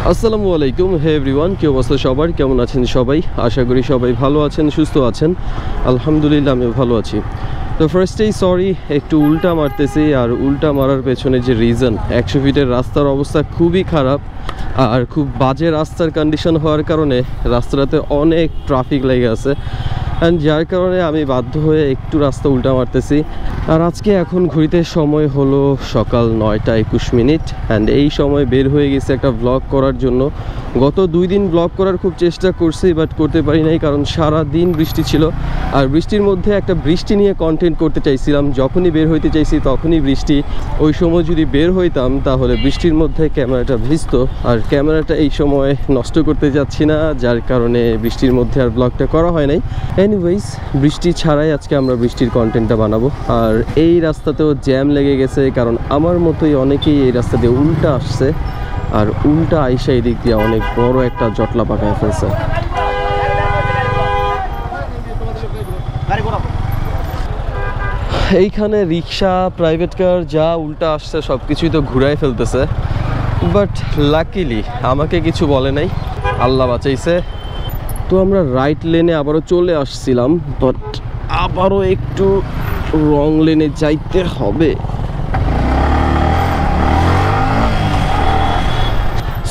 আসসালামু আলাইকুম হে এভরিওয়ান, কি অবস্থা সবার? কেমন আছেন সবাই? আশা করি সবাই ভালো আছেন, সুস্থ আছেন। আলহামদুলিল্লাহ আমিও ভালো আছি। তো ফার্স্টেই সরি, একটু উল্টা মারতেছি। আর উল্টা মারার পেছনে যে রিজন, 100 ফিটের রাস্তার অবস্থা খুবই খারাপ আর খুব বাজে রাস্তার কন্ডিশন হওয়ার কারণে রাস্তাটাতে অনেক ট্রাফিক লেগে আছে, অ্যান্ড যার কারণে আমি বাধ্য হয়ে একটু রাস্তা উল্টা মারতেছি। আর আজকে এখন ঘড়িতে সময় হলো সকাল 9টা 21 মিনিট, অ্যান্ড এই সময় বের হয়ে গেছে একটা ব্লগ করার জন্য। গত 2 দিন ব্লগ করার খুব চেষ্টা করছি, বাট করতে পারি নাই, কারণ সারা দিন বৃষ্টি ছিল। আর বৃষ্টির মধ্যে একটা বৃষ্টি নিয়ে কন্টেন্ট করতে চাইছিলাম। যখনই বের হইতে চাইছি তখনই বৃষ্টি। ওই সময় যদি বের হইতাম তাহলে বৃষ্টির মধ্যে ক্যামেরাটা ভিজতো, আর ক্যামেরাটা এই সময় নষ্ট করতে যাচ্ছি না, যার কারণে বৃষ্টির মধ্যে আর ব্লগটা করা হয় নাই। এনিওয়েজ, বৃষ্টি ছাড়াই আজকে আমরা বৃষ্টির কন্টেন্টটা বানাবো। আর এই রাস্তাতেও জ্যাম লেগে গেছে, কারণ আমার মতোই অনেকেই এই রাস্তা দিয়ে উল্টা আসছে, আর উল্টা আইসা এই দিক দিয়ে অনেক বড় একটা জটলা পাকায় ফেলছে। এইখানে রিক্সা, প্রাইভেট কার যা উল্টা আসছে সব কিছুই তো ঘুরাই ফেলতেছে, বাট লাকিলি আমাকে কিছু বলে নাই, আল্লাহ বাঁচাইছে। তো আমরা রাইট লেনে আবারও চলে আসছিলাম, বাট আবারও একটু রং লেনে যাইতে হবে।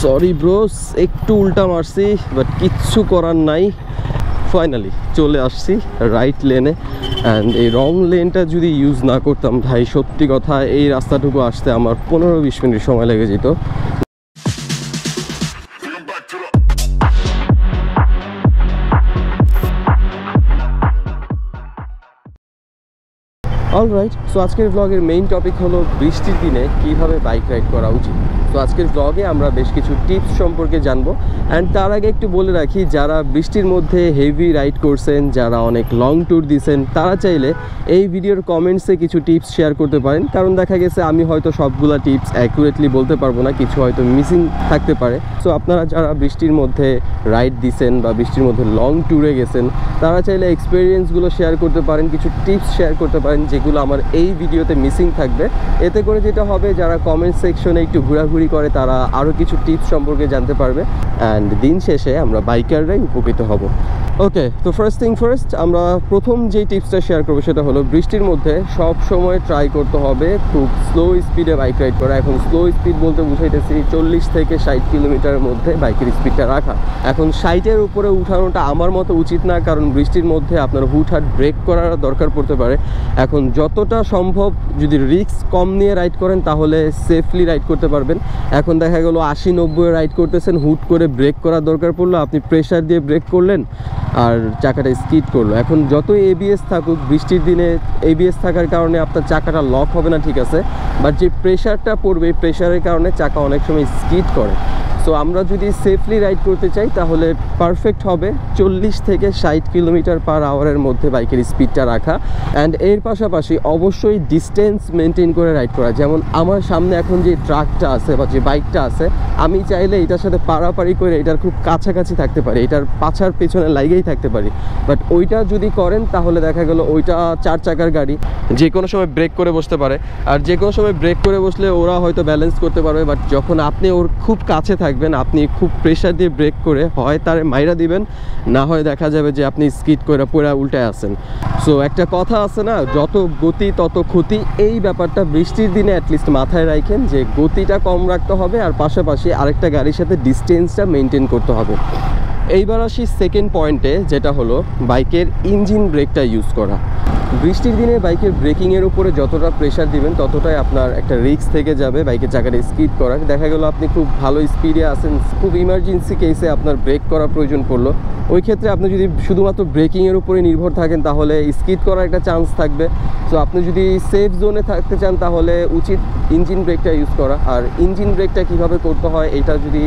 সরি ব্রোস, একটু উল্টা মারছি, বাট কিচ্ছু করার নাই। ফাইনালি চলে আসছি রাইট লেনে, অ্যান্ড এই রং লেনটা যদি ইউজ না করতাম ভাই, সত্যি কথা এই রাস্তাটুকু আসতে আমার 15-20 মিনিট সময় লেগে যেত। অলরাইট, সো আজকের ব্লগের মেইন টপিক হলো বৃষ্টির দিনে কীভাবে বাইক রাইড করা উচিত। তো আজকের ব্লগে আমরা বেশ কিছু টিপস সম্পর্কে জানবো। অ্যান্ড তার আগে একটু বলে রাখি, যারা বৃষ্টির মধ্যে হেভি রাইড করছেন, যারা অনেক লং ট্যুর দিয়েছেন, তারা চাইলে এই ভিডিওর কমেন্টসে কিছু টিপস শেয়ার করতে পারেন, কারণ দেখা গেছে আমি হয়তো সবগুলা টিপস অ্যাকুরেটলি বলতে পারবো না, কিছু হয়তো মিসিং থাকতে পারে। সো আপনারা যারা বৃষ্টির মধ্যে রাইড দিছেন বা বৃষ্টির মধ্যে লং ট্যুরে গেছেন, তারা চাইলে এক্সপিরিয়েন্সগুলো শেয়ার করতে পারেন, কিছু টিপস শেয়ার করতে পারেন যেগুলো আমার এই ভিডিওতে মিসিং থাকবে। এতে করে যেটা হবে, যারা কমেন্ট সেকশনে একটু ঘোরাঘুরি করে তারা আরও কিছু টিপস সম্পর্কে জানতে পারবে, অ্যান্ড দিন শেষে আমরা বাইকাররাই উপকৃত হব। ওকে, তো ফার্স্ট থিং ফার্স্ট, আমরা প্রথম যে টিপসটা শেয়ার করবো সেটা হলো বৃষ্টির মধ্যে সব সময় ট্রাই করতে হবে খুব স্লো স্পিডে বাইক রাইড করা। এখন স্লো স্পিড বলতে বুঝাইতেছি 40 থেকে 60 কিলোমিটারের মধ্যে বাইকের স্পিডটা রাখা। এখন 60-এর উপরে উঠানোটা আমার মতো উচিত না, কারণ বৃষ্টির মধ্যে আপনার হুটহাট ব্রেক করার দরকার পড়তে পারে। এখন যতটা সম্ভব যদি রিস্ক কম নিয়ে রাইড করেন তাহলে সেফলি রাইড করতে পারবেন। এখন দেখা গেলো 80-90 রাইড করতেছেন, হুট করে ব্রেক করার দরকার পড়লো, আপনি প্রেশার দিয়ে ব্রেক করলেন আর চাকাটা স্কিড করলো। এখন যতই এবিএস থাকুক, বৃষ্টির দিনে এবিএস থাকার কারণে আপনার চাকাটা লক হবে না, ঠিক আছে, বাট যে প্রেশারটা পড়বে, এই প্রেশারের কারণে চাকা অনেক সময় স্কিড করে। সো আমরা যদি সেফলি রাইড করতে চাই তাহলে পারফেক্ট হবে 40 থেকে 60 কিলোমিটার পার আওয়ারের মধ্যে বাইকের স্পিডটা রাখা। অ্যান্ড এর পাশাপাশি অবশ্যই ডিস্টেন্স মেনটেন করে রাইড করা। যেমন আমার সামনে এখন যে ট্রাকটা আছে বা যে বাইকটা আছে, আমি চাইলে এটার সাথে পারাপারি করে এটার খুব কাছাকাছি থাকতে পারি, এটার পাছার পেছনে লাইগেই থাকতে পারি। বাট ওইটা যদি করেন তাহলে দেখা গেল ওইটা 4 চাকার গাড়ি, যে কোনো সময় ব্রেক করে বসতে পারে, আর যে কোনো সময় ব্রেক করে বসলে ওরা হয়তো ব্যালেন্স করতে পারবে। বাট যখন আপনি ওর খুব কাছে থাকবেন, আপনি খুব প্রেশার দিয়ে ব্রেক করে হয় তারে মাইরা দিবেন, না হয় দেখা যাবে যে আপনি স্কিড করে পুরা উল্টায় আসেন। সো একটা কথা আছে না, যত গতি তত ক্ষতি। এই ব্যাপারটা বৃষ্টির দিনে অ্যাটলিস্ট মাথায় রাখেন যে গতিটা কম রাখতে হবে, আর পাশাপাশি আরেকটা গাড়ির সাথে ডিস্টেন্সটা মেনটেন করতে হবে। এইবার আসি সেকেন্ড পয়েন্টে, যেটা হলো বাইকের ইঞ্জিন ব্রেকটা ইউজ করা। বৃষ্টির দিনে বাইকের ব্রেকিংয়ের উপরে যতটা প্রেশার দিবেন ততটাই আপনার একটা রিস্ক থেকে যাবে বাইকের চাকাটা স্কিড করার। দেখা গেল আপনি খুব ভালো স্পিডে আসেন, খুব ইমার্জেন্সি কেসে আপনার ব্রেক করা প্রয়োজন পড়লো, ওই ক্ষেত্রে আপনি যদি শুধুমাত্র ব্রেকিংয়ের উপরে নির্ভর থাকেন তাহলে স্কিড করার একটা চান্স থাকবে। সো আপনি যদি সেফ জোনে থাকতে চান তাহলে উচিত ইঞ্জিন ব্রেকটা ইউজ করা। আর ইঞ্জিন ব্রেকটা কীভাবে করতে হয় এটা যদি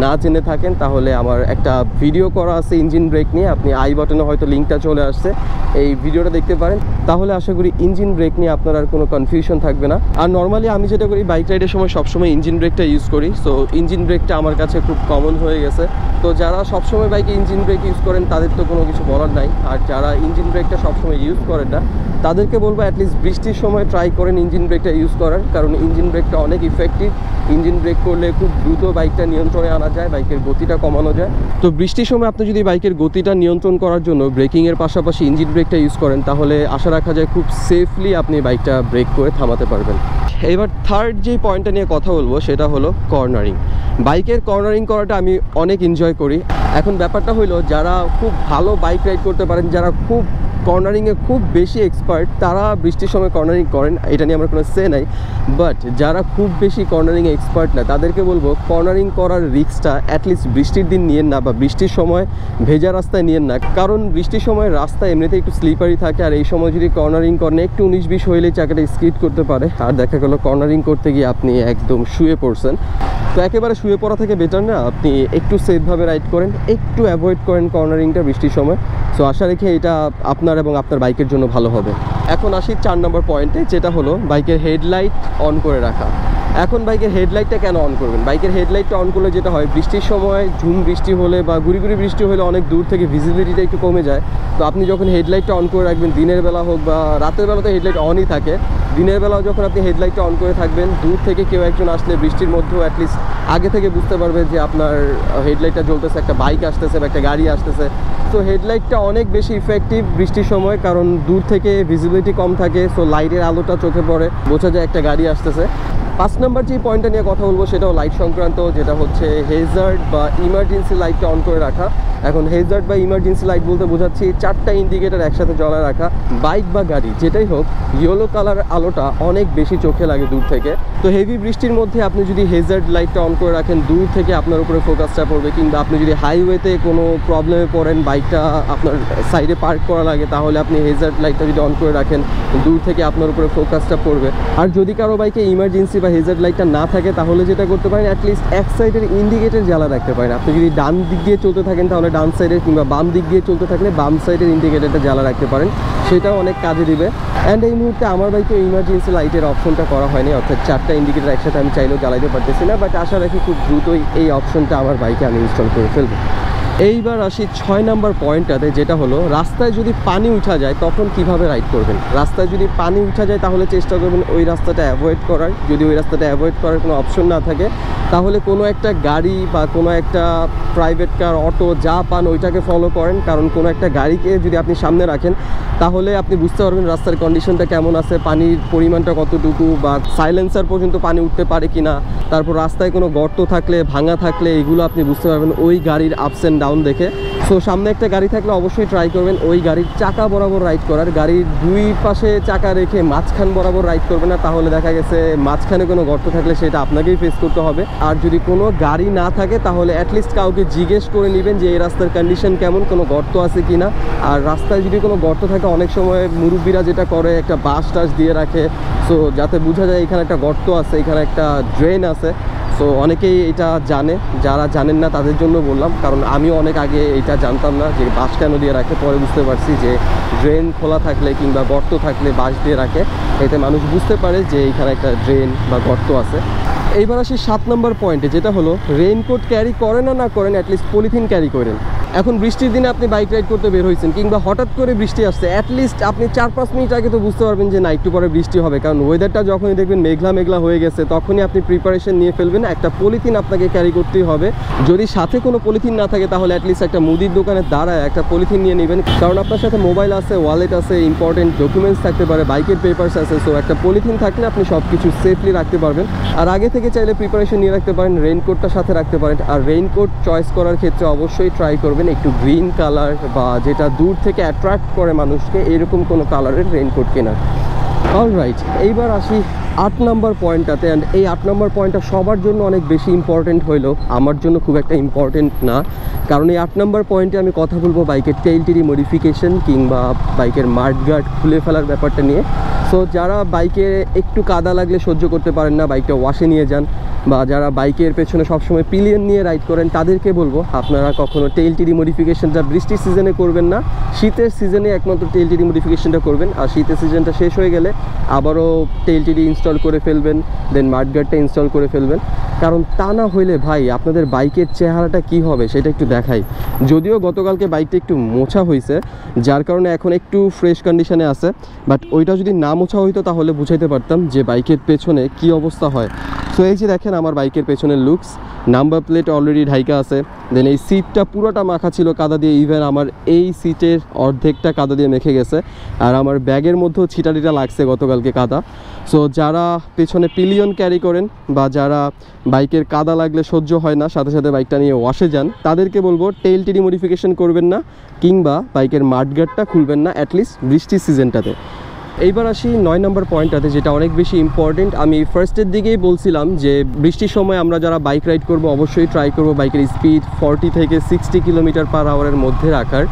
না জেনে থাকেন তাহলে আমার একটা ভিডিও করা আছে ইঞ্জিন ব্রেক নিয়ে, আপনি আই বাটনে হয়তো লিঙ্কটা চলে আসছে, এই ভিডিওটা দেখতে পারেন। তাহলে আশা করি ইঞ্জিন ব্রেক নিয়ে আপনার আর কোনো কনফিউশন থাকবে না। আর নর্মালি আমি যেটা করি বাইক রাইডের সময় সবসময় ইঞ্জিন ব্রেকটা ইউজ করি, সো ইঞ্জিন ব্রেকটা আমার কাছে খুব কমন হয়ে গেছে। তো যারা সবসময় বাইকে ইঞ্জিন ব্রেক ইউজ করেন তাদের তো কোনো কিছু বলার নাই, আর যারা ইঞ্জিন ব্রেকটা সবসময় ইউজ করেন না তাদেরকে বলবো অ্যাটলিস্ট বৃষ্টির সময় ট্রাই করেন ইঞ্জিন ব্রেকটা ইউজ করার, কারণ ইঞ্জিন ব্রেকটা অনেক ইফেক্টিভ। ইঞ্জিন ব্রেক করলে খুব দ্রুত বাইকটা নিয়ন্ত্রণে আনা যায়, বাইকের গতিটা কমানো যায়। তো বৃষ্টির সময় আপনি যদি বাইকের গতিটা নিয়ন্ত্রণ করার জন্য ব্রেকিংয়ের পাশাপাশি ইঞ্জিন ব্রেকটা ইউজ করেন তাহলে আশা রাখা যায় খুব সেফলি আপনি বাইকটা ব্রেক করে থামাতে পারবেন। এবার থার্ড যে পয়েন্টটা নিয়ে কথা বলবো সেটা হলো কর্নারিং। বাইকের কর্নারিং করাটা আমি অনেক এনজয় করি। এখন ব্যাপারটা হলো যারা খুব ভালো বাইক রাইড করতে পারেন, যারা খুব কর্নারিংয়ে খুব বেশি এক্সপার্ট, তারা বৃষ্টির সময় কর্নারিং করেন, এটা নিয়ে আমার কোনো সে নাই। বাট যারা খুব বেশি কর্নারিংয়ে এক্সপার্ট না তাদেরকে বলবো কর্নারিং করার রিস্কটা অ্যাটলিস্ট বৃষ্টির দিন নিয়েন না, বা বৃষ্টির সময় ভেজা রাস্তায় নিয়েন না, কারণ বৃষ্টির সময় রাস্তা এমনিতেই একটু স্লিপারি থাকে, আর এই সময় যদি কর্নারিং করেন একটু 19-20 হইলেই চাকাটা স্কিড করতে পারে, আর দেখা গেলো কর্নারিং করতে গিয়ে আপনি একদম শুয়ে পড়ছেন। তো একেবারে শুয়ে পড়া থেকে বেটার না আপনি একটু সেফভাবে রাইড করেন, একটু অ্যাভয়েড করেন কর্নারিংটা বৃষ্টির সময়। সো আশা রেখে এটা আপনার এবং আপনার বাইকের জন্য ভালো হবে। এখন আসি 4 নম্বর পয়েন্টে, যেটা হলো বাইকের হেডলাইট অন করে রাখা। এখন বাইকের হেডলাইটটা কেন অন করবেন? বাইকের হেডলাইটটা অন করলে যেটা হয়, বৃষ্টির সময় ঝুম বৃষ্টি হলে বা গুড়ি গুড়ি বৃষ্টি হলে অনেক দূর থেকে ভিজিবিলিটিটা একটু কমে যায়। তো আপনি যখন হেডলাইটটা অন করে রাখবেন, দিনের বেলা হোক বা রাতের বেলা তো হেডলাইট অনই থাকে, দিনের বেলাও যখন আপনি হেডলাইটটা অন করে থাকবেন, দূর থেকে কেউ একজন আসলে বৃষ্টির মধ্যেও অ্যাটলিস্ট আগে থেকে বুঝতে পারবে যে আপনার হেডলাইটটা জ্বলতেছে, একটা বাইক আসতেছে বা একটা গাড়ি আসতেছে। তো হেডলাইটটা অনেক বেশি ইফেক্টিভ বৃষ্টির সময়, কারণ দূর থেকে ভিজিবিলিটি কম থাকে, সো লাইটের আলোটা চোখে পড়ে, বোঝা যায় একটা গাড়ি আসতেছে। 5 নম্বর যে পয়েন্টটা নিয়ে কথা বলবো সেটাও লাইট সংক্রান্ত, যেটা হচ্ছে হেজার্ড বা ইমার্জেন্সি লাইটটা অন করে রাখা। এখন হেজার্ড বা ইমার্জেন্সি লাইট বলতে বোঝাচ্ছি 4টা ইন্ডিকেটার একসাথে জ্বলা রাখা। বাইক বা গাড়ি যেটাই হোক, ইয়েলো কালার আলোটা অনেক বেশি চোখে লাগে দূর থেকে। তো হেভি বৃষ্টির মধ্যে আপনি যদি হেজার্ড লাইটটা অন করে রাখেন, দূর থেকে আপনার উপরে ফোকাসটা পড়বে, কিংবা আপনি যদি হাইওয়েতে কোনো প্রবলেমে পড়েন, বাইকটা আপনার সাইডে পার্ক করা লাগে, তাহলে আপনি হেজার্ড লাইটটা যদি অন করে রাখেন, দূর থেকে আপনার উপরে ফোকাসটা পড়বে। আর যদি কারো বাইকে ইমার্জেন্সি বা হেজার্ড লাইটটা না থাকে তাহলে যেটা করতে পারেন, অ্যাটলিস্ট এক সাইডের ইন্ডিকেটর জ্বালা রাখতে পারেন। আপনি যদি ডান দিক দিয়ে চলতে থাকেন তাহলে ডান সাইডের, কিংবা বাম দিক দিয়ে চলতে থাকলে বাম সাইডের ইন্ডিকেটরটা জ্বালা রাখতে পারেন, সেটাও অনেক কাজে দিবে। অ্যান্ড এই মুহূর্তে আমার বাইকে ইমার্জেন্সি লাইটের অপশনটা করা হয়নি, অর্থাৎ 4টা ইন্ডিকেটর একসাথে আমি চাইলেও জ্বালাইতে পারতেছি না, বাট আশা রাখি খুব দ্রুতই এই অপশনটা আমার বাইকে আমি ইনস্টল করে ফেলবো। এইবার আসি 6 নম্বর পয়েন্টটাতে, যেটা হলো রাস্তায় যদি পানি উঠা যায় তখন কিভাবে রাইড করবেন। রাস্তায় যদি পানি উঠা যায় তাহলে চেষ্টা করবেন ওই রাস্তাটা অ্যাভয়েড করার। যদি ওই রাস্তাটা অ্যাভয়েড করার কোনো অপশন না থাকে তাহলে কোনো একটা গাড়ি বা কোনো একটা প্রাইভেট কার, অটো যা পান ওইটাকে ফলো করেন, কারণ কোনো একটা গাড়িকে যদি আপনি সামনে রাখেন তাহলে আপনি বুঝতে পারবেন রাস্তার কন্ডিশনটা কেমন আছে, পানির পরিমাণটা কতটুকু, বা সাইলেন্সার পর্যন্ত পানি উঠতে পারে কিনা, তারপর রাস্তায় কোনো গর্ত থাকলে, ভাঙা থাকলে, এগুলো আপনি বুঝতে পারবেন ওই গাড়ির আপস অ্যান্ড ডাউন দেখে। সো সামনে একটা গাড়ি থাকলে অবশ্যই ট্রাই করবেন ওই গাড়ির চাকা বরাবর রাইড করার, গাড়ির দুই পাশে চাকা রেখে মাঝখান বরাবর রাইড করবে না, তাহলে দেখা গেছে মাঝখানে কোনো গর্ত থাকলে সেটা আপনাকেই ফেস করতে হবে। আর যদি কোনো গাড়ি না থাকে তাহলে অ্যাটলিস্ট কাউকে জিজ্ঞেস করে নেবেন যে এই রাস্তার কন্ডিশন কেমন, কোনো গর্ত আছে কিনা। আর রাস্তায় যদি কোনো গর্ত থাকে, অনেক সময় মুরব্বীরা যেটা করে একটা বাঁশ টাস দিয়ে রাখে, সো যাতে বোঝা যায় এখানে একটা গর্ত আছে, এখানে একটা ড্রেন আছে। সো অনেকেই এটা জানে, যারা জানেন না তাদের জন্য বললাম, কারণ আমিও অনেক আগে এটা জানতাম না যে বাঁশ কেন দিয়ে রাখে, পরে বুঝতে পারছি যে ড্রেন খোলা থাকলে কিংবা গর্ত থাকলে বাঁশ দিয়ে রাখে, এতে মানুষ বুঝতে পারে যে এইখানে একটা ড্রেন বা গর্ত আছে। এইবার আসি 7 নম্বর পয়েন্টে, যেটা হলো রেইনকোট ক্যারি করেন না করেন, অ্যাটলিস্ট পলিথিন ক্যারি করেন। এখন বৃষ্টির দিনে আপনি বাইক রাইড করতে বের হয়েছেন, কিংবা হঠাৎ করে বৃষ্টি আসছে, অ্যাটলিস্ট আপনি 4-5 মিনিট আগে তো বুঝতে পারবেন যে না একটু পরে বৃষ্টি হবে, কারণ ওয়েদারটা যখনই দেখবেন মেঘলা মেঘলা হয়ে গেছে তখনই আপনি প্রিপারেশন নিয়ে ফেলবেন, একটা পলিথিন আপনাকে ক্যারি করতেই হবে। যদি সাথে কোনো পলিথিন না থাকে তাহলে অ্যাটলিস্ট একটা মুদির দোকানের দাঁড়ায় একটা পলিথিন নিয়ে নেবেন, কারণ আপনার সাথে মোবাইল আছে, ওয়ালেট আছে, ইম্পর্টেন্ট ডকুমেন্টস থাকতে পারে, বাইকের পেপারস আছে। সো একটা পলিথিন থাকলে আপনি সব কিছু সেফলি রাখতে পারবেন। আর আগে থেকে চাইলে প্রিপারেশন নিয়ে রাখতে পারেন, রেইনকোটটা সাথে রাখতে পারেন। আর রেইনকোট চয়েস করার ক্ষেত্রে অবশ্যই ট্রাই করবেন একটু গ্রিন কালার, বা যেটা দূর থেকে অ্যাট্রাক্ট করে মানুষকে, এরকম কোনো কালারের রেইনকোট কেনার। অলরাইট, এইবার আসি 8 নম্বর পয়েন্টটাতে। অ্যান্ড এই 8 নম্বর পয়েন্টটা সবার জন্য অনেক বেশি ইম্পর্টেন্ট হইলো, আমার জন্য খুব একটা ইম্পর্টেন্ট না, কারণ এই 8 নম্বর পয়েন্টে আমি কথা বলবো বাইকের টেইল টিরি মডিফিকেশন কিংবা বাইকের মাডগার্ড খুলে ফেলার ব্যাপারটা নিয়ে। সো যারা বাইকে একটু কাদা লাগলে সহ্য করতে পারেন না, বাইকটা ওয়াশে নিয়ে যান, বা যারা বাইকের পেছনে সবসময় পিলিয়ন নিয়ে রাইড করেন, তাদেরকে বলবো আপনারা কখনো টেইল টিরি মডিফিকেশনটা বৃষ্টির সিজনে করবেন না, শীতের সিজনে একমাত্র টেইল টিরি মডিফিকেশনটা করবেন। আর শীতের সিজনটা শেষ হয়ে গেলে আবারও টেইল টিরি ইনস্টল করে ফেলবেন, দেন মাডগার্ডটা ইনস্টল করে ফেলবেন, কারণ তা না হইলে ভাই আপনাদের বাইকের চেহারাটা কি হবে সেটা একটু দেখাই। যদিও গতকালকে বাইকটা একটু মোছা হয়েছে, যার কারণে এখন একটু ফ্রেশ কন্ডিশনে আছে, বাট ওইটা যদি না মোছা হইতো তাহলে বুঝাইতে পারতাম যে বাইকের পেছনে কি অবস্থা হয়। সো এই যে দেখেন আমার বাইকের পেছনের লুকস, নাম্বার প্লেট অলরেডি ঢাইকা আছে, দেন এই সিটটা পুরোটা মাখা ছিল কাদা দিয়ে, ইভেন আমার এই সিটের অর্ধেকটা কাদা দিয়ে মেখে গেছে, আর আমার ব্যাগের মধ্যেও ছিটাটিটা লাগছে গতকালকে কাদা। সো যারা পেছনে পিলিয়ন ক্যারি করেন বা যারা বাইকের কাদা লাগলে সহ্য হয় না সাথে সাথে বাইকটা নিয়ে ওয়াশে যান, তাদেরকে বলবো টেইল টিরি মডিফিকেশন করবেন না কিংবা বাইকের মাডগার্ডটা খুলবেন না অ্যাটলিস্ট বৃষ্টির সিজনটাতে। এইবার আসি 9 নম্বর পয়েন্টটাতে, যেটা অনেক বেশি ইম্পর্টেন্ট। আমি ফার্স্টের দিকেই বলছিলাম যে বৃষ্টির সময় আমরা যারা বাইক রাইড করব অবশ্যই ট্রাই করব বাইকের স্পিড 40 থেকে 60 কিলোমিটার পার আওয়ারের মধ্যে রাখার।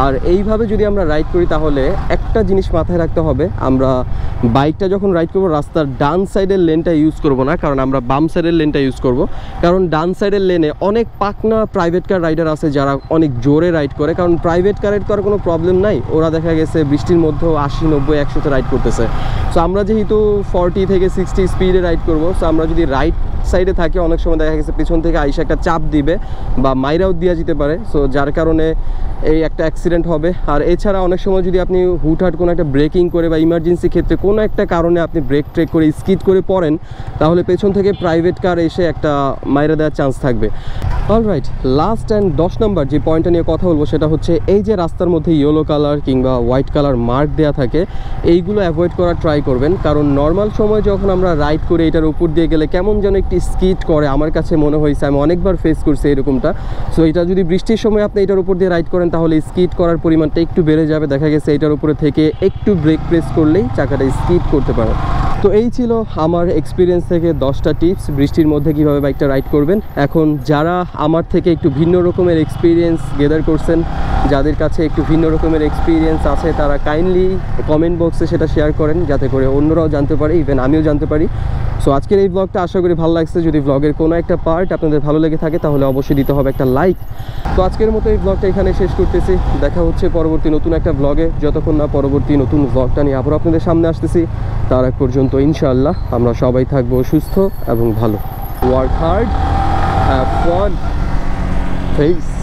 আর এইভাবে যদি আমরা রাইড করি তাহলে একটা জিনিস মাথায় রাখতে হবে, আমরা বাইকটা যখন রাইড করব রাস্তার ডান সাইডের লেনটা ইউজ করব না, কারণ আমরা বাম সাইডের লেনটা ইউজ করব। কারণ ডান সাইডের লেনে অনেক পাকনা প্রাইভেট কার রাইডার আছে যারা অনেক জোরে রাইড করে, কারণ প্রাইভেট কারের তো আর কোনো প্রবলেম নাই, ওরা দেখা গেছে বৃষ্টির মধ্যেও 80, 90, 100 রাইড করতেছে। সো আমরা যেহেতু 40 থেকে 60 স্পিডে রাইড করব, সো আমরা যদি রাইট সাইডে থাকি অনেক সময় দেখা গেছে পিছন থেকে আইসা একটা চাপ দিবে বা মাইরাও দেওয়া যেতে পারে, সো যার কারণে এই একটা অ্যাক্সিডেন্ট হবে। আর এছাড়া অনেক সময় যদি আপনি হুটহাট কোনো একটা ব্রেকিং করে বা ইমার্জেন্সি ক্ষেত্রে কোনো একটা কারণে আপনি ব্রেক ট্রেক করে স্কিড করে পড়েন, তাহলে পেছন থেকে প্রাইভেট কার এসে একটা মাইরা দেওয়ার চান্স থাকবে। অলরাইট, লাস্ট অ্যান্ড 10 নম্বর যে পয়েন্টটা নিয়ে কথা বলবো সেটা হচ্ছে এই যে রাস্তার মধ্যে ইয়েলো কালার কিংবা হোয়াইট কালার মার্ক দেওয়া থাকে, এইগুলো অ্যাভয়েড করার ট্রাই করবেন। কারণ নর্মাল সময় যখন আমরা রাইড করে এটার উপর দিয়ে গেলে কেমন যেন একটি স্কিড করে, আমার কাছে মনে হয়েছে, আমি অনেকবার ফেস করছি এরকমটা। সো এটা যদি বৃষ্টির সময় আপনি এটার উপর দিয়ে রাইড করেন তাহলে স্কিড করার পরিমাণটা একটু বেড়ে যাবে, দেখা গেছে এটার উপরে থেকে একটু ব্রেক প্রেস করলেই চাকাটা স্কিড করতে পারে। তো এই ছিল আমার এক্সপিরিয়েন্স থেকে 10টা টিপস বৃষ্টির মধ্যে কীভাবে বাইকটা রাইড করবেন। এখন যারা আমার থেকে একটু ভিন্ন রকমের এক্সপিরিয়েন্স গেদার করছেন, যাদের কাছে একটু ভিন্ন রকমের এক্সপিরিয়েন্স আছে, তারা কাইন্ডলি কমেন্ট বক্সে সেটা শেয়ার করেন যাতে করে অন্যরাও জানতে পারে, ইভেন আমিও জানতে পারি। সো আজকের এই ব্লগটা আশা করি ভালো লাগছে। যদি ব্লগের কোনো একটা পার্ট আপনাদের ভালো লেগে থাকে তাহলে অবশ্যই দিতে হবে একটা লাইক। তো আজকের মতো এই ব্লগটা এখানে শেষ করতেছি, দেখা হচ্ছে পরবর্তী নতুন একটা ব্লগে, যতক্ষণ না পরবর্তী নতুন ব্লগটা নিয়ে আবার আপনাদের সামনে আসতেছি। তার আগ পর্যন্ত ইনশাআল্লাহ আমরা সবাই থাকবো সুস্থ এবং ভালো। Work hard, have fun, pace.